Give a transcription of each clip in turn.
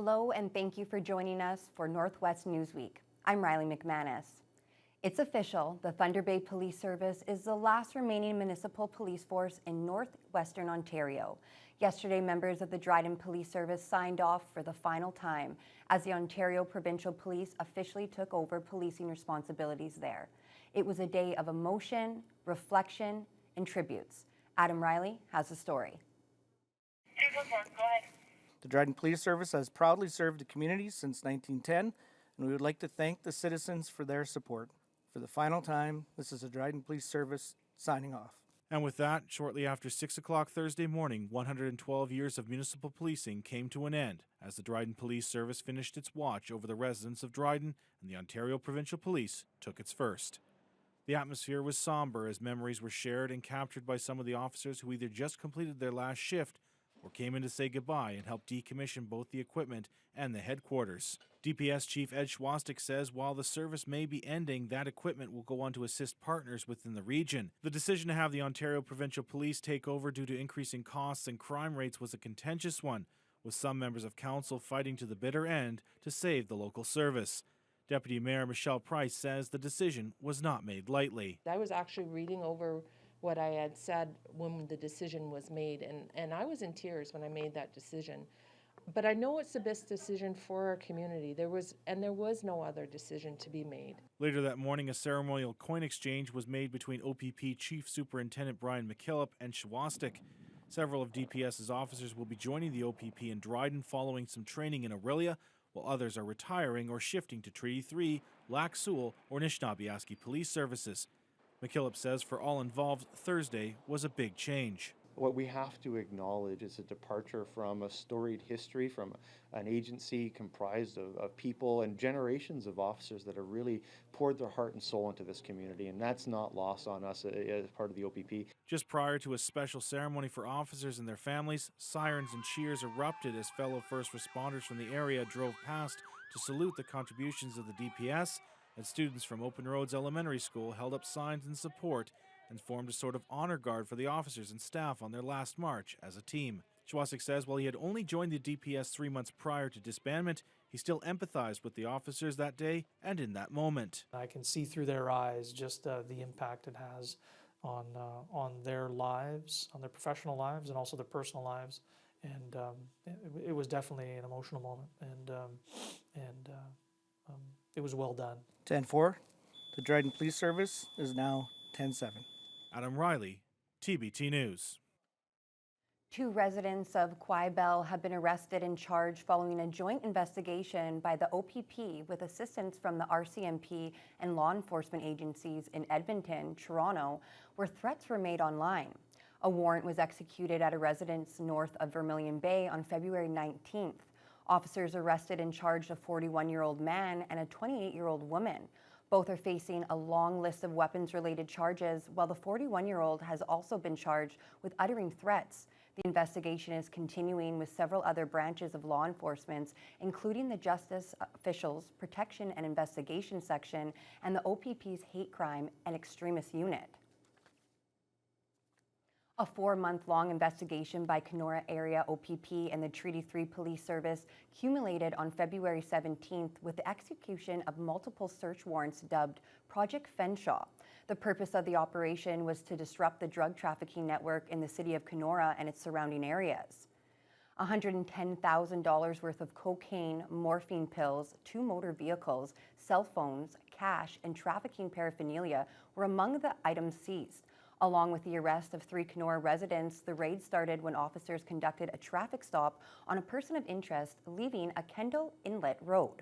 Hello and thank you for joining us for Northwest Newsweek. I'm Riley McManus. It's official, the Thunder Bay Police Service is the last remaining municipal police force in northwestern Ontario. Yesterday, members of the Dryden Police Service signed off for the final time as the Ontario Provincial Police officially took over policing responsibilities there. It was a day of emotion, reflection, and tributes. Adam Riley has the story. Go ahead. The Dryden Police Service has proudly served the community since 1910, and we would like to thank the citizens for their support. For the final time, this is the Dryden Police Service signing off. And with that, shortly after 6 o'clock Thursday morning, 112 years of municipal policing came to an end as the Dryden Police Service finished its watch over the residents of Dryden, and the Ontario Provincial Police took its first. The atmosphere was somber as memories were shared and captured by some of the officers who either just completed their last shift or came in to say goodbye and help decommission both the equipment and the headquarters. DPS Chief Ed Schwastik says while the service may be ending, that equipment will go on to assist partners within the region. The decision to have the Ontario Provincial Police take over due to increasing costs and crime rates was a contentious one, with some members of council fighting to the bitter end to save the local service. Deputy Mayor Michelle Price says the decision was not made lightly. I was actually reading over what I had said when the decision was made, and I was in tears when I made that decision. But I know it's the best decision for our community. There was no other decision to be made. Later that morning, a ceremonial coin exchange was made between OPP Chief Superintendent Brian McKillop and Schwastik. Several of DPS's officers will be joining the OPP in Dryden following some training in Orillia, while others are retiring or shifting to Treaty 3, Lac Seul, or Nishnawbe Police Services. McKillop says for all involved, Thursday was a big change. What we have to acknowledge is a departure from a storied history, from an agency comprised of people and generations of officers that have really poured their heart and soul into this community, and that's not lost on us as part of the OPP. Just prior to a special ceremony for officers and their families, sirens and cheers erupted as fellow first responders from the area drove past to salute the contributions of the DPS, and students from Open Roads Elementary School held up signs in support and formed a sort of honor guard for the officers and staff on their last march as a team. Schwastik says while he had only joined the DPS 3 months prior to disbandment, he still empathized with the officers that day and in that moment. I can see through their eyes just the impact it has on their lives, on their professional lives, and also their personal lives. And it was definitely an emotional moment, and it was well done. 10-4, the Dryden Police Service is now 10-7. Adam Riley, TBT News. 2 residents of Quaibel have been arrested and charged following a joint investigation by the OPP with assistance from the RCMP and law enforcement agencies in Edmonton, Toronto, where threats were made online. A warrant was executed at a residence north of Vermilion Bay on February 19th. Officers arrested and charged a 41-year-old man and a 28-year-old woman. Both are facing a long list of weapons-related charges, while the 41-year-old has also been charged with uttering threats. The investigation is continuing with several other branches of law enforcement, including the Justice Officials Protection and Investigation Section and the OPP's Hate Crime and Extremist Unit. A 4-month-long investigation by Kenora Area OPP and the Treaty 3 Police Service culminated on February 17th with the execution of multiple search warrants dubbed Project Fenshaw. The purpose of the operation was to disrupt the drug trafficking network in the city of Kenora and its surrounding areas. $110,000 worth of cocaine, morphine pills, 2 motor vehicles, cell phones, cash, and trafficking paraphernalia were among the items seized. Along with the arrest of 3 Kenora residents, the raid started when officers conducted a traffic stop on a person of interest leaving a Kendall Inlet Road,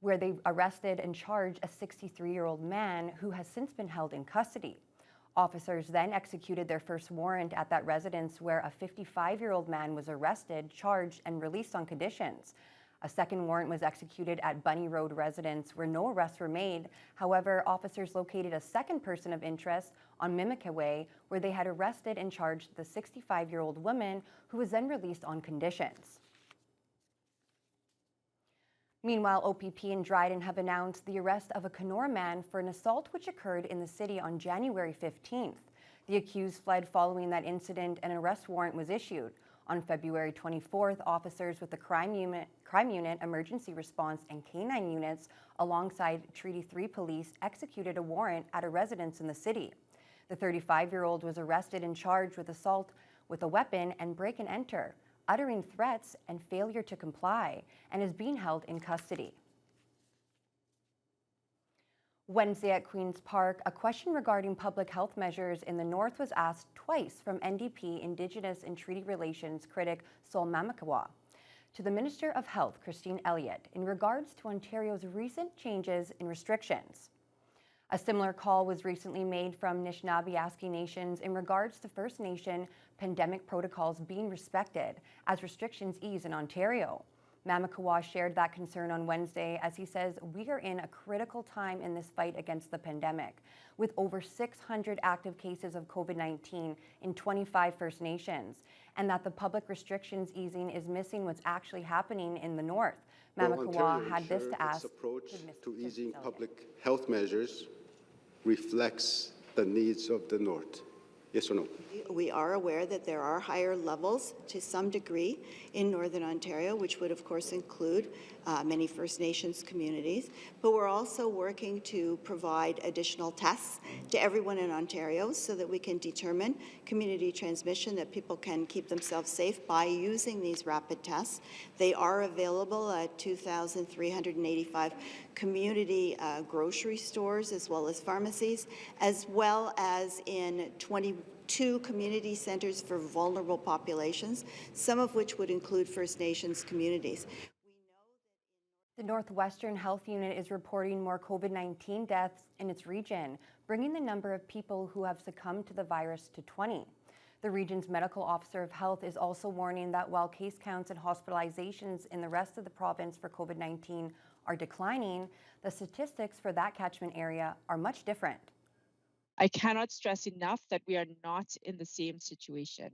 where they arrested and charged a 63-year-old man who has since been held in custody. Officers then executed their first warrant at that residence where a 55-year-old man was arrested, charged, and released on conditions. A second warrant was executed at Bunny Road residence where no arrests were made. However, officers located a second person of interest on Mimica Way where they had arrested and charged the 65-year-old woman who was then released on conditions. Meanwhile, OPP and Dryden have announced the arrest of a Kenora man for an assault which occurred in the city on January 15th. The accused fled following that incident and an arrest warrant was issued. On February 24th, officers with the Crime Unit, Emergency Response, and K-9 units, alongside Treaty 3 police, executed a warrant at a residence in the city. The 35-year-old was arrested and charged with assault with a weapon and break and enter, uttering threats and failure to comply, and is being held in custody. Wednesday at Queen's Park, a question regarding public health measures in the north was asked twice from NDP Indigenous and Treaty Relations critic Sol Mamakawa to the Minister of Health, Christine Elliott, in regards to Ontario's recent changes in restrictions. A similar call was recently made from Anishinaabe Nations in regards to First Nation pandemic protocols being respected as restrictions ease in Ontario. Mamakawa shared that concern on Wednesday as he says, "We are in a critical time in this fight against the pandemic, with over 600 active cases of COVID-19 in 25 First Nations, and that the public restrictions easing is missing what's actually happening in the north." Mamakawa had this to ask. Its approach to easing public health measures reflects the needs of the north. Yes or no? We are aware that there are higher levels to some degree in Northern Ontario, which would of course include many First Nations communities, but we're also working to provide additional tests to everyone in Ontario so that we can determine community transmission, that people can keep themselves safe by using these rapid tests. They are available at 2,385 community grocery stores as well as pharmacies, as well as in 22 community centres for vulnerable populations, some of which would include First Nations communities. The Northwestern Health Unit is reporting more COVID-19 deaths in its region, bringing the number of people who have succumbed to the virus to 20. The region's medical officer of health is also warning that while case counts and hospitalizations in the rest of the province for COVID-19 are declining, the statistics for that catchment area are much different. I cannot stress enough that we are not in the same situation.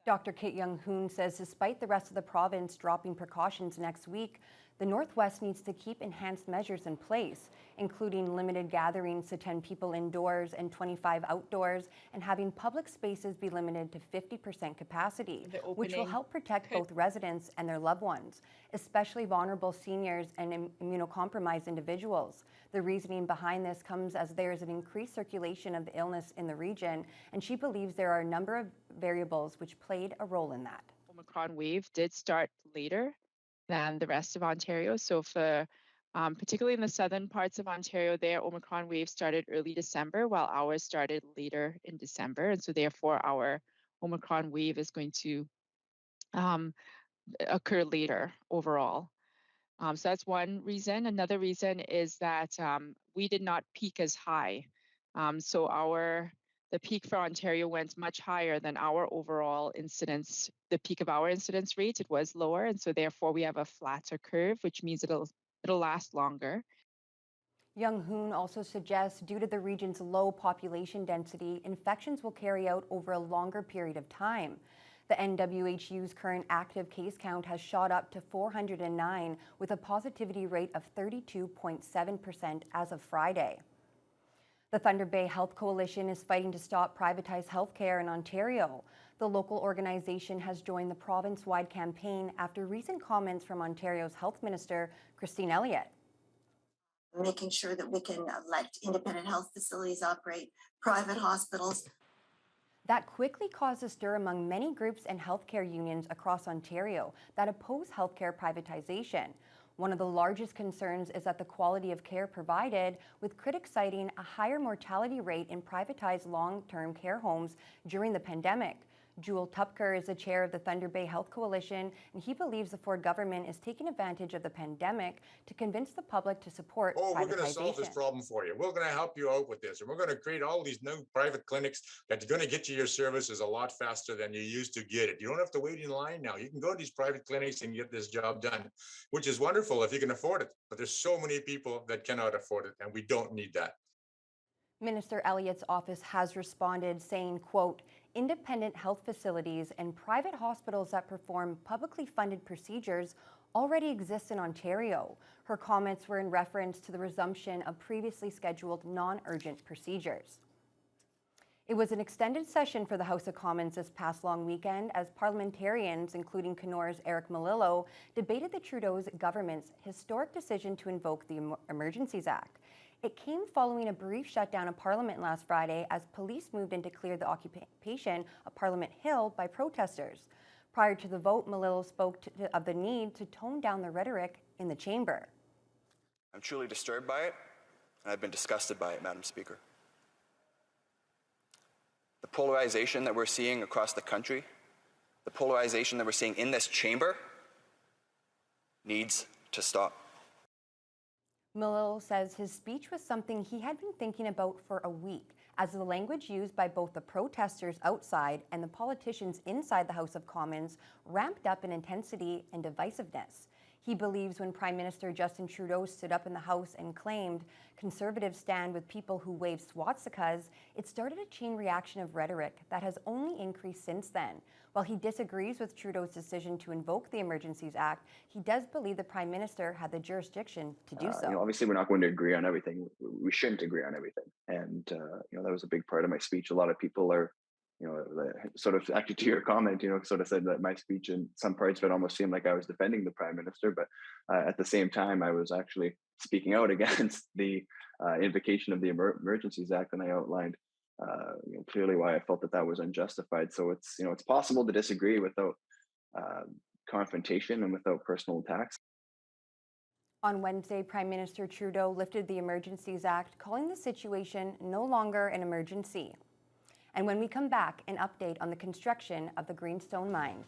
Dr. Kit Young-Hoon says despite the rest of the province dropping precautions next week, the Northwest needs to keep enhanced measures in place, including limited gatherings to 10 people indoors and 25 outdoors, and having public spaces be limited to 50% capacity, which will help protect both residents and their loved ones, especially vulnerable seniors and immunocompromised individuals. The reasoning behind this comes as there is an increased circulation of the illness in the region, and she believes there are a number of variables which played a role in that. Omicron wave did start later than the rest of Ontario. So for particularly in the southern parts of Ontario, their Omicron wave started early December, while ours started later in December. And so therefore our Omicron wave is going to occur later overall. So that's one reason. Another reason is that we did not peak as high. So the peak for Ontario went much higher than our overall incidence, the peak of our incidence rate. It was lower, and so therefore we have a flatter curve, which means it'll last longer. Young-Hoon also suggests due to the region's low population density, infections will carry out over a longer period of time. The NWHU's current active case count has shot up to 409 with a positivity rate of 32.7% as of Friday. The Thunder Bay Health Coalition is fighting to stop privatized healthcare in Ontario. The local organization has joined the province-wide campaign after recent comments from Ontario's Health Minister, Christine Elliott. Making sure that we can let independent health facilities operate, private hospitals. That quickly caused a stir among many groups and healthcare unions across Ontario that oppose healthcare privatization. One of the largest concerns is that the quality of care provided, with critics citing a higher mortality rate in privatized long-term care homes during the pandemic. Jewel Tupker is the chair of the Thunder Bay Health Coalition, and he believes the Ford government is taking advantage of the pandemic to convince the public to support privatization. We're going to solve this problem for you. We're going to help you out with this, and we're going to create all these new private clinics that are going to get you your services a lot faster than you used to get it. You don't have to wait in line now. You can go to these private clinics and get this job done, which is wonderful if you can afford it. But there's so many people that cannot afford it, and we don't need that. Minister Elliott's office has responded saying, quote, independent health facilities and private hospitals that perform publicly funded procedures already exist in Ontario. Her comments were in reference to the resumption of previously scheduled non-urgent procedures. It was an extended session for the House of Commons this past long weekend as parliamentarians, including Kenor's Eric Malillo, debated the Trudeau's government's historic decision to invoke the Emergencies Act. It came following a brief shutdown of Parliament last Friday as police moved in to clear the occupation of Parliament Hill by protesters. Prior to the vote, Malillo spoke of the need to tone down the rhetoric in the chamber. I'm truly disturbed by it, and I've been disgusted by it, Madam Speaker. The polarization that we're seeing across the country, the polarization that we're seeing in this chamber, needs to stop. Malillo says his speech was something he had been thinking about for a week, as the language used by both the protesters outside and the politicians inside the House of Commons ramped up in intensity and divisiveness. He believes when Prime Minister Justin Trudeau stood up in the House and claimed Conservatives stand with people who wave swastikas, it started a chain reaction of rhetoric that has only increased since then. While he disagrees with Trudeau's decision to invoke the Emergencies Act, he does believe the Prime Minister had the jurisdiction to do so. Obviously, we're not going to agree on everything. We shouldn't agree on everything. And, that was a big part of my speech. A lot of people are, sort of actually to your comment, sort of said that my speech in some parts would almost seem like I was defending the Prime Minister. But at the same time, I was actually speaking out against the invocation of the Emergencies Act. And I outlined clearly why I felt that was unjustified. So it's possible to disagree without confrontation and without personal attacks. On Wednesday, Prime Minister Trudeau lifted the Emergencies Act, calling the situation no longer an emergency. And when we come back, an update on the construction of the Greenstone Mine.